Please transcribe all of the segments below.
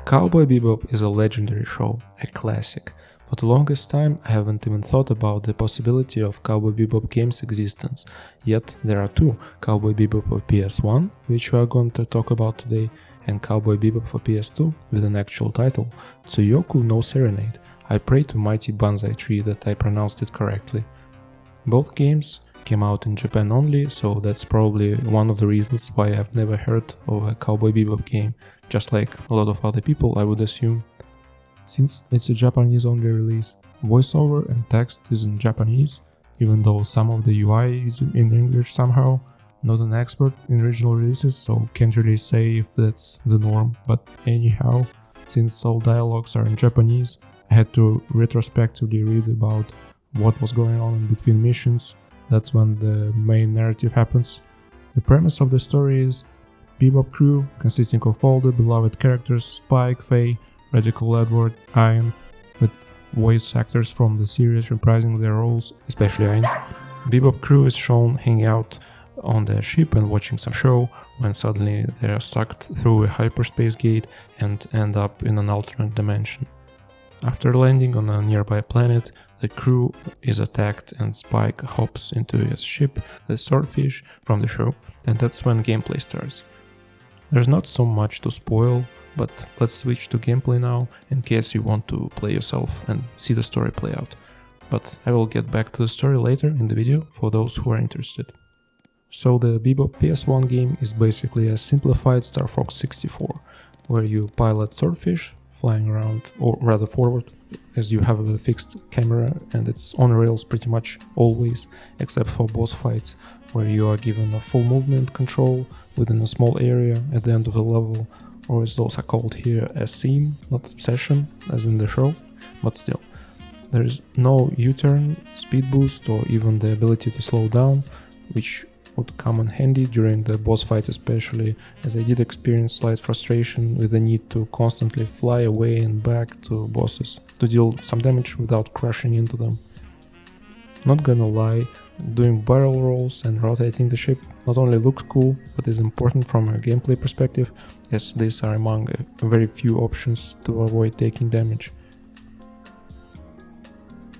Cowboy Bebop is a legendary show, a classic. For the longest time I haven't even thought about the possibility of Cowboy Bebop game's existence, yet there are two, Cowboy Bebop for PS1, which we are going to talk about today, and Cowboy Bebop for PS2 with an actual title, Tsuyoku no Serenade. I pray to mighty Banzai Tree that I pronounced it correctly. Both games came out in Japan only, so that's probably one of the reasons why I've never heard of a Cowboy Bebop game, just like a lot of other people I would assume. Since it's a Japanese only release, voiceover and text is in Japanese, even though some of the UI is in English somehow. Not an expert in regional releases, so can't really say if that's the norm, but anyhow, since all dialogues are in Japanese, I had to retrospectively read about what was going on in between missions. That's when the main narrative happens. The premise of the story is Bebop crew, consisting of all the beloved characters Spike, Faye, Radical Edward, Iron, with voice actors from the series reprising their roles, especially Iron. Bebop crew is shown hanging out on their ship and watching some show, when suddenly they are sucked through a hyperspace gate and end up in an alternate dimension. After landing on a nearby planet, the crew is attacked and Spike hops into his ship, the Swordfish, from the show, and that's when gameplay starts. There's not so much to spoil, but let's switch to gameplay now, in case you want to play yourself and see the story play out. But I will get back to the story later in the video for those who are interested. So the Bebop PS1 game is basically a simplified Star Fox 64, where you pilot Swordfish, flying around, or rather forward, as you have a fixed camera and it's on rails pretty much always, except for boss fights, where you are given a full movement control within a small area at the end of the level, or as those are called here, a scene, not session, as in the show, but still. There is no U-turn, speed boost, or even the ability to slow down, which would come in handy during the boss fights especially, as I did experience slight frustration with the need to constantly fly away and back to bosses to deal some damage without crashing into them. Not gonna lie, doing barrel rolls and rotating the ship not only looks cool, but is important from a gameplay perspective, as these are among very few options to avoid taking damage.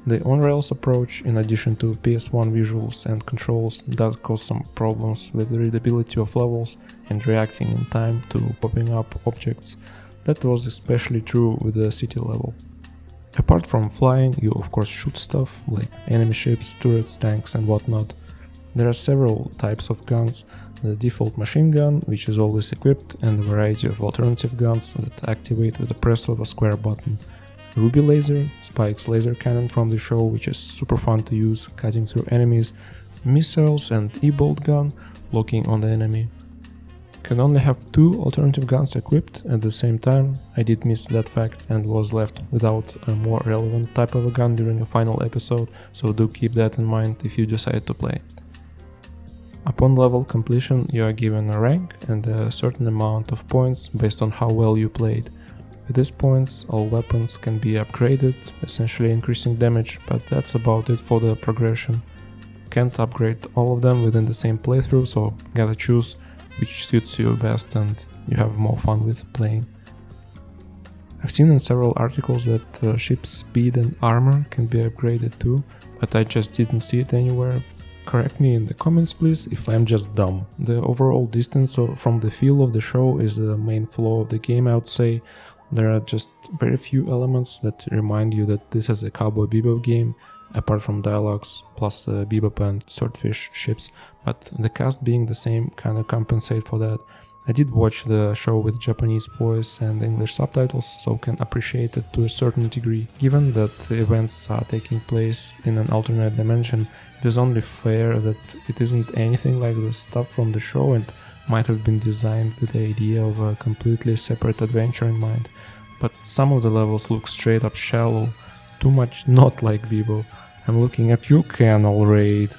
The on-rails approach, in addition to PS1 visuals and controls, does cause some problems with the readability of levels and reacting in time to popping up objects. That was especially true with the city level. Apart from flying, you of course shoot stuff, like enemy ships, turrets, tanks and whatnot. There are several types of guns, the default machine gun, which is always equipped, and a variety of alternative guns that activate with the press of a square button. Ruby laser, Spike's laser cannon from the show, which is super fun to use, cutting through enemies, missiles and E-bolt gun, locking on the enemy. Can only have two alternative guns equipped at the same time. I did miss that fact and was left without a more relevant type of a gun during a final episode, so do keep that in mind if you decide to play. Upon level completion, you are given a rank and a certain amount of points based on how well you played. With these points, all weapons can be upgraded, essentially increasing damage, but that's about it for the progression. Can't upgrade all of them within the same playthrough, so gotta choose which suits you best and you have more fun with playing. I've seen in several articles that ship's speed and armor can be upgraded too, but I just didn't see it anywhere. Correct me in the comments please if I'm just dumb. The overall distance from the feel of the show is the main flaw of the game, I would say. There are just very few elements that remind you that this is a Cowboy Bebop game, apart from dialogues, plus the Bebop and Swordfish ships, but the cast being the same kinda compensate for that. I did watch the show with Japanese voice and English subtitles, so can appreciate it to a certain degree. Given that the events are taking place in an alternate dimension, it is only fair that it isn't anything like the stuff from the show and might have been designed with the idea of a completely separate adventure in mind. But some of the levels look straight up shallow, too much not like Bebop. I'm looking at you, Canal Raid.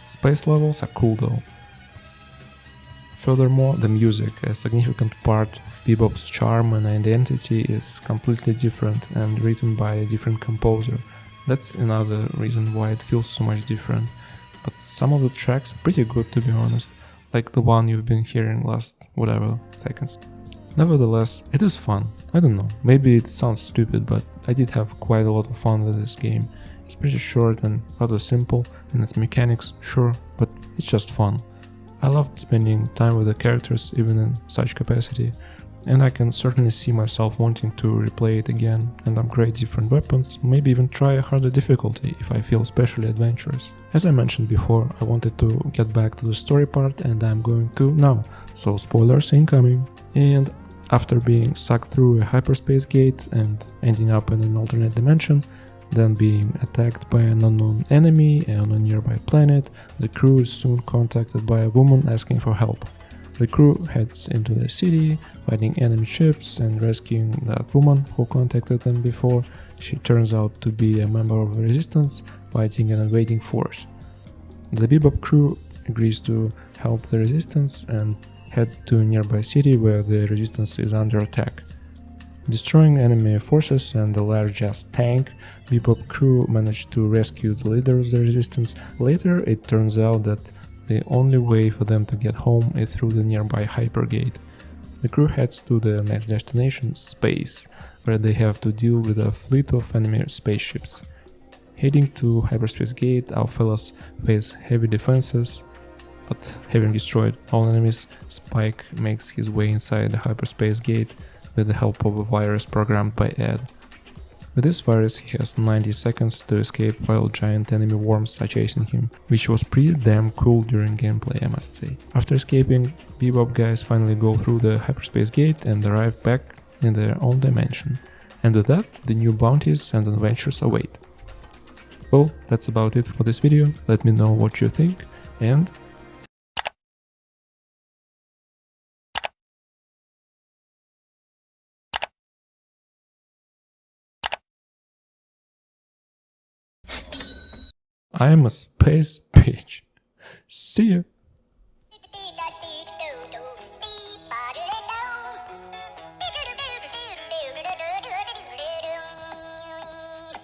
Space levels are cool though. Furthermore, the music, a significant part of Bebop's charm and identity, is completely different and written by a different composer. That's another reason why it feels so much different. But some of the tracks are pretty good, to be honest, like the one you've been hearing last whatever seconds. Nevertheless, it is fun. I don't know, maybe it sounds stupid, but I did have quite a lot of fun with this game. It's pretty short and rather simple in its mechanics, sure, but it's just fun. I loved spending time with the characters even in such capacity, and I can certainly see myself wanting to replay it again and upgrade different weapons, maybe even try a harder difficulty if I feel especially adventurous. As I mentioned before, I wanted to get back to the story part and I'm going to now, so spoilers incoming. And after being sucked through a hyperspace gate and ending up in an alternate dimension, then being attacked by an unknown enemy on a nearby planet, the crew is soon contacted by a woman asking for help. The crew heads into the city, fighting enemy ships and rescuing that woman who contacted them before. She turns out to be a member of the resistance, fighting an invading force. The Bebop crew agrees to help the resistance and head to a nearby city where the resistance is under attack. Destroying enemy forces and a large-ass tank, Bebop crew managed to rescue the leader of the resistance. Later, it turns out that the only way for them to get home is through the nearby hypergate. The crew heads to the next destination, space, where they have to deal with a fleet of enemy spaceships. Heading to hyperspace gate, our fellows face heavy defenses, but having destroyed all enemies, Spike makes his way inside the hyperspace gate with the help of a virus programmed by Ed. With this virus he has 90 seconds to escape while giant enemy worms are chasing him, which was pretty damn cool during gameplay, I must say. After escaping, Bebop guys finally go through the hyperspace gate and arrive back in their own dimension. And with that, the new bounties and adventures await. Well, that's about it for this video. Let me know what you think, and I am a space bitch. See ya!